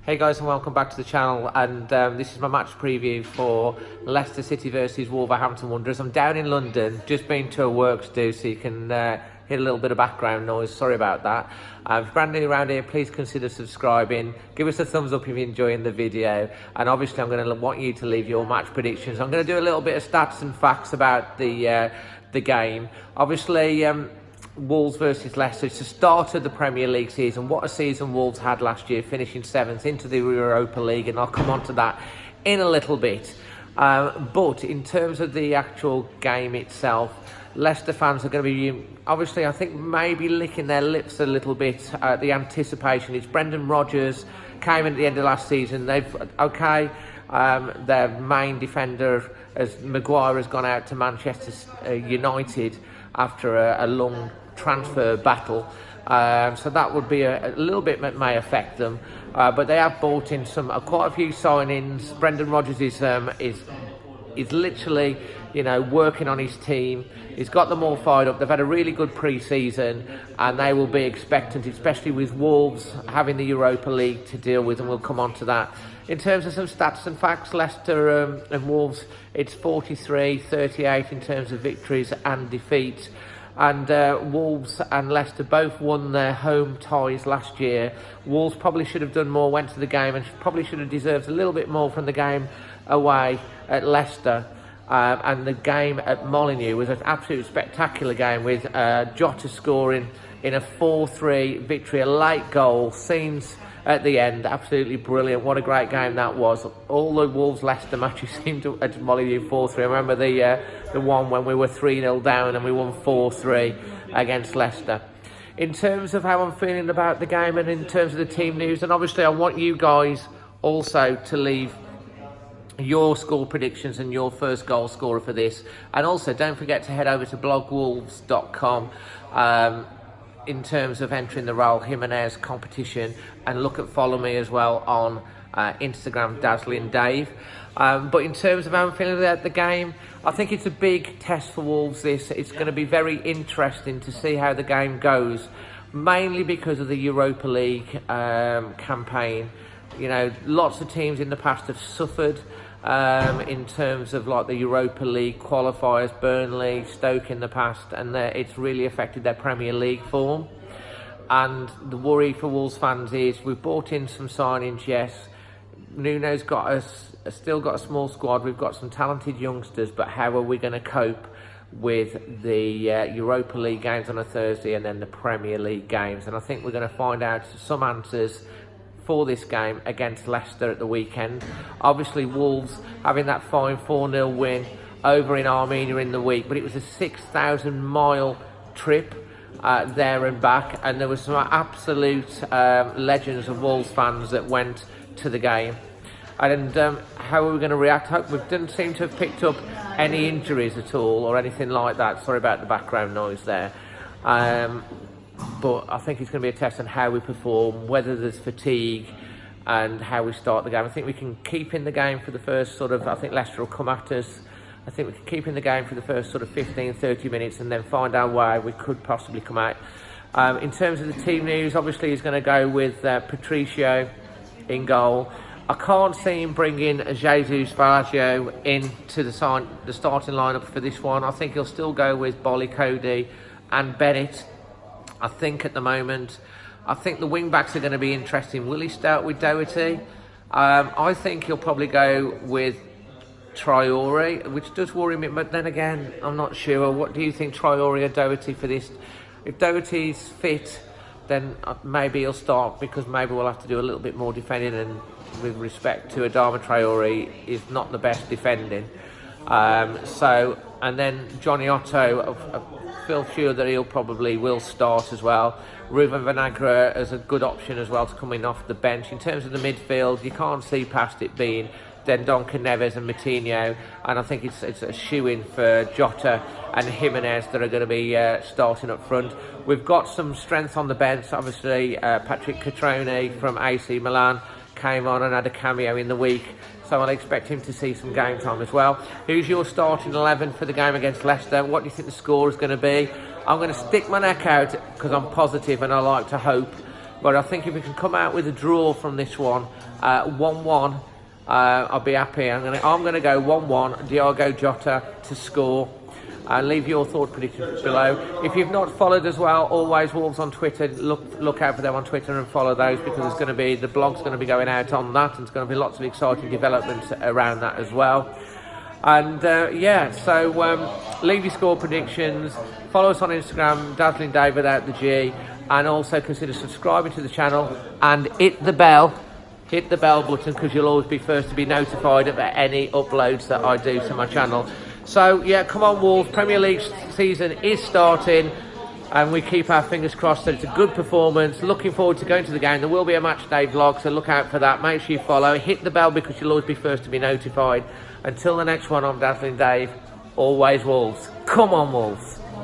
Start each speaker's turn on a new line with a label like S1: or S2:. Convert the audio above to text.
S1: Hey guys, and welcome back to the channel, and this is my match preview for Leicester City versus Wolverhampton Wanderers. I'm down in London, just been to a works do, so you can hear a little bit of background noise. Sorry about that. If you're brand new around here, please consider subscribing. Give us a thumbs up if you're enjoying the video, and obviously I'm going to want you to leave your match predictions. I'm going to do a little bit of stats and facts about the game. Obviously, Wolves versus Leicester. It's the start of the Premier League season. What a season Wolves had last year, finishing 7th into the Europa League, and I'll come on to that in a little bit. But in terms of the actual game itself, Leicester fans are going to be, obviously, I think maybe licking their lips a little bit. The anticipation. It's Brendan Rodgers, came in at the end of last season. Their main defender, as Maguire, has gone out to Manchester United after a long transfer battle, so that would be a little bit that may affect them, but they have bought in quite a few signings. Brendan Rodgers is literally, working on his team. He's got them all fired up. They've had a really good pre-season, and they will be expectant, especially with Wolves having the Europa League to deal with, and we'll come on to that. In terms of some stats and facts, Leicester and Wolves, it's 43-38 in terms of victories and defeats. And Wolves and Leicester both won their home ties last year. Wolves probably should have done more, went to the game, and probably should have deserved a little bit more from the game away at Leicester. And the game at Molineux was an absolutely spectacular game, with Jota scoring in a 4-3 victory, a late goal, scenes at the end, absolutely brilliant. What a great game that was. All the Wolves-Leicester matches seemed to at Molineux 4-3. I remember the one when we were 3-0 down and we won 4-3 against Leicester. In terms of how I'm feeling about the game and in terms of the team news, and obviously I want you guys also to leave your score predictions and your first goal scorer for this. And also don't forget to head over to blogwolves.com in terms of entering the Raul Jimenez competition, and look at follow me as well on Instagram, Dazzling Dave. But in terms of how I'm feeling about the game, I think it's a big test for Wolves. It's going to be very interesting to see how the game goes, mainly because of the Europa League campaign. Lots of teams in the past have suffered in terms of like the Europa League qualifiers, Burnley, Stoke in the past, and it's really affected their Premier League form. And the worry for Wolves fans is we've bought in some signings, yes. Nuno's still got a small squad. We've got some talented youngsters, but how are we going to cope with the Europa League games on a Thursday and then the Premier League games? And I think we're going to find out some answers for this game against Leicester at the weekend. Obviously Wolves having that fine 4-0 win over in Armenia in the week, but it was a 6,000 mile trip there and back, and there were some absolute legends of Wolves fans that went to the game. And how are we going to react? We didn't seem to have picked up any injuries at all or anything like that. Sorry about the background noise there. But I think it's going to be a test on how we perform, whether there's fatigue, and how we start the game. I think we can keep in the game for the first I think Leicester will come at us. I think we can keep in the game for the first 15-30 minutes and then find our way. We could possibly come out. In terms of the team news, obviously he's going to go with Patricio in goal. I can't see him bringing Jesus Vargio into the starting lineup for this one. I think he'll still go with Bolly, Cody and Bennett. I think at the moment, I think the wing-backs are going to be interesting. Will he start with Doherty? I think he'll probably go with Traore, which does worry me, but then again, I'm not sure. What do you think, Traore or Doherty for this? If Doherty's fit, then maybe he'll start, because maybe we'll have to do a little bit more defending, and with respect to Adama Traore, is not the best defending. And then Johnny Otto, I feel sure that he'll probably will start as well. Ruben Vinagre is a good option as well to come in off the bench. In terms of the midfield, you can't see past it being Dendoncker, Neves and Moutinho, and I think it's a shoe-in for Jota and Jimenez that are going to be starting up front. We've got some strength on the bench. Obviously, Patrick Cutrone from AC Milan came on and had a cameo in the week, so I'll expect him to see some game time as well. Who's your starting 11 for the game against Leicester? What do you think the score is going to be? I'm going to stick my neck out because I'm positive and I like to hope But I think if we can come out with a draw from this one, 1-1, I'll be happy. I'm gonna go 1-1. Diogo Jota to score. Leave your thought predictions below. If you've not followed as well, Always Wolves on Twitter, look out for them on Twitter and follow those, because the blog's going to be going out on that, and there's going to be lots of exciting developments around that as well. And leave your score predictions. Follow us on Instagram, Dazzling Dave without the G, and also consider subscribing to the channel and hit the bell button, because you'll always be first to be notified of any uploads that I do to my channel. So yeah, come on Wolves, Premier League season is starting, and we keep our fingers crossed that it's a good performance. Looking forward to going to the game. There will be a match day vlog, so look out for that. Make sure you follow, hit the bell, because you'll always be first to be notified. Until the next one, I'm Dazzling Dave. Always Wolves. Come on Wolves.